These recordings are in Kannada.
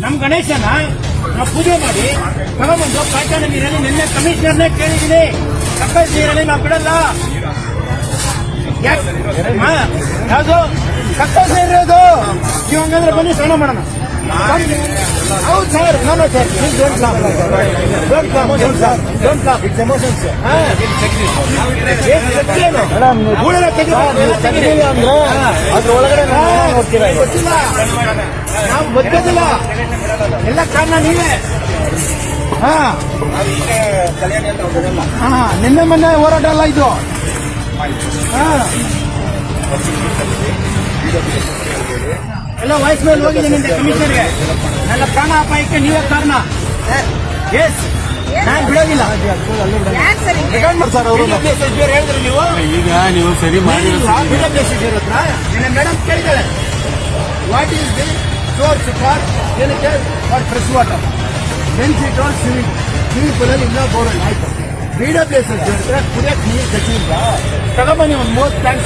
ನಮ್ ಗಣೇಶನ ನಾವು ಪೂಜೆ ಮಾಡಿ ತಗೊಂಡ್ಬಂದು ಕಾಯ್ತಾನೆ ನೀರಲ್ಲಿ ನಿನ್ನೆ ಕಮಿಷನರ್ನೇ ಕೇಳಿದೀನಿ. ಸಕ್ಕಸ್ ನೀರಲ್ಲಿ ನಾವು ಬಿಡಲ್ಲ. ಯಾವುದು ಸಕ್ಕಸ್ ನೀರಿರೋದು ನೀವು ಹಂಗಂದ್ರೆ ಬನ್ನಿ ಸ್ನಾನ ಮಾಡೋಣ. ಹೌದು ಸರ್, ನಾನು ಸರ್ ಅದ್ರ ಒಳಗಡೆ ಗೊತ್ತಿಲ್ಲ, ನಾವು ಗೊತ್ತಿಲ್ಲ. ಎಲ್ಲ ಕಾರಣ ನೀವೇ. ನಿನ್ನೆ ಮೊನ್ನೆ ಹೋರಾಟ ಎಲ್ಲ ಇದು. ಎಲ್ಲ ವಾಯ್ಸ್ ಮೇಲೆ ಹೋಗಿದ್ದೀನಿ ಕಮಿಷನರ್ಗೆ. ನನ್ನ ಪ್ರಾಣ ಅಪಾಯಕ್ಕೆ ನೀವೇ ಕಾರಣ. ಎಸ್, ನಾನು ಬಿಡೋದಿಲ್ಲ. ಹೇಳಿದ್ರೆ ನೀವು ಈಗ ನೀವು ಸರಿ ಮಾಡಿ ಮೇಡಮ್ ಕೇಳಿದ್ದಾಳೆ, what is the source for ಏನಕ್ಕೆ for fresh water benefit on swimming ಪೂಲಲ್ಲಿ ಇಲ್ಲ ಬೋರ್ವೆಲ್. ಆಯ್ತು, BWSS ಹೇಳಿದ್ರೆ ಕುಡಿಯಕ್ಕೆ ನೀರು ಗತಿ ಇಲ್ಲ. ತಗೊಂಬನ್ನಿ ಒಂದು 30 ಟ್ಯಾಂಕ್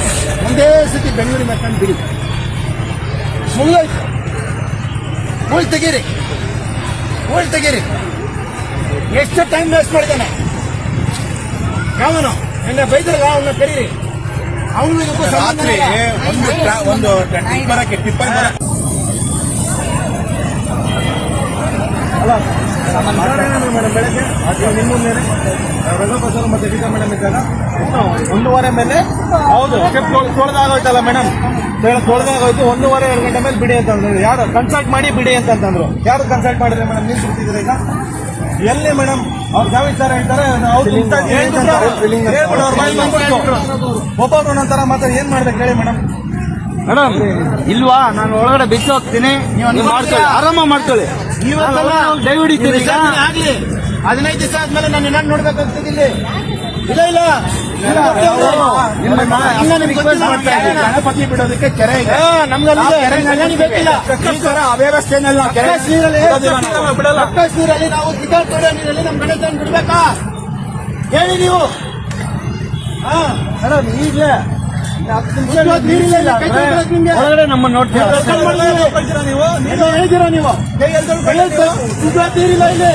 ಒಂದೇ ಸತಿ ಬೆಂಗಳೂರಿಗೆ ಹಾಕೊಂಡು ಬಿಡಿ. ಮುಗಿದೋಯ್ತು. ಹೂಳ್ ತೆಗೀರಿ. ಎಷ್ಟು ಟೈಮ್ ವೇಸ್ಟ್ ಮಾಡಿದ್ದಾನೆ ಯಾವನು? ನಿನ್ನೆ ಬೈದ್ರಲ್ಲ, ಅವನ್ನ ಕರೀರಿ. ಅವನು ಒಂದು ಬರಕ್ಕೆ ಟಿಪ್ಪರ್ ಮೇಡಮ್ ಬೆಳಗ್ಗೆ ನಿಮ್ಮ ಮೇಲೆ ರಂಗಪ್ರಸಾದ್ ಮತ್ತೆ ಗೀತಾ ಮೇಡಮ್ ಇದ್ದಾಗ 1:30 ಮೇಲೆ ಹೌದು ಸ್ಟೆಪ್ ತೊಳೆದಾಗೋಯ್ತಲ್ಲ ಮೇಡಮ್, ತೊಳೆದಾಗೋಯ್ತು. 1:30-2 ಗಂಟೆ ಮೇಲೆ ಬಿಡಿ ಅಂತಂದ್ರು. ಯಾರು ಕನ್ಸಲ್ಟ್ ಮಾಡಿ ಬಿಡಿ ಅಂತಂದ್ರು. ಯಾರು ಕನ್ಸಲ್ಟ್ ಮಾಡಿದ್ರೆ ಮೇಡಮ್? ನೀವು ಬಿಡ್ತಿದ್ರೆ ಈಗ ಎಲ್ಲಿ ಮೇಡಮ್? ಅವ್ರು ಜಾವೇದ್ ಸರ್ ಹೇಳ್ತಾರೆ ಒಬ್ಬೊಬ್ರು ಒಂದೊಂಥರ ಮಾತಾಡಿ ಏನ್ ಮಾಡ್ಬೇಕು ಹೇಳಿ ಮೇಡಮ್. ಮೇಡಮ್ ಇಲ್ವಾ, ನಾನು ಒಳಗಡೆ ಬಿಟ್ಟು ಹೋಗ್ತೀನಿ, ನೀವು ಮಾಡ್ಕೊಳ್ಳಿ, ಆರಾಮ ಮಾಡ್ಕೊಳ್ಳಿ. ದಯ ಹಿಡಿತೀರಿ. ಆಗ್ಲಿ 15 ದಿವಸ ಆದ್ಮೇಲೆ ನಾನು ಏನಾದ್ರು ನೋಡ್ಬೇಕಾಗ್ತದಿಲ್ಲ. ಇಲ್ಲ ಗಣಪತಿ ಬಿಡೋದಕ್ಕೆ ಕೆರೆ ಇದೆ. ನಮ್ಗೆ ಬೇಕಿಲ್ಲ ಅವ್ಯವಸ್ಥೆನೆಲ್ಲ. ನೀರಲ್ಲಿ ನಾವು ಗಿಡ ನೀರಲ್ಲಿ ನಮ್ ಗಣೇಶ ಬಿಡ್ಬೇಕಾ ಹೇಳಿ ನೀವು? ಮೇಡಮ್ ಈಗಲೇ 10 ನಿಮಿಷ ಒಳಗಡೆ ನಮ್ಮ ನೋಡ್ತೀರಾ ನೀವು ಹೇಳಿದ್ದೀರಾ? ನೀವು ನೀರಿಲ್ಲ ಇಲ್ಲಿ.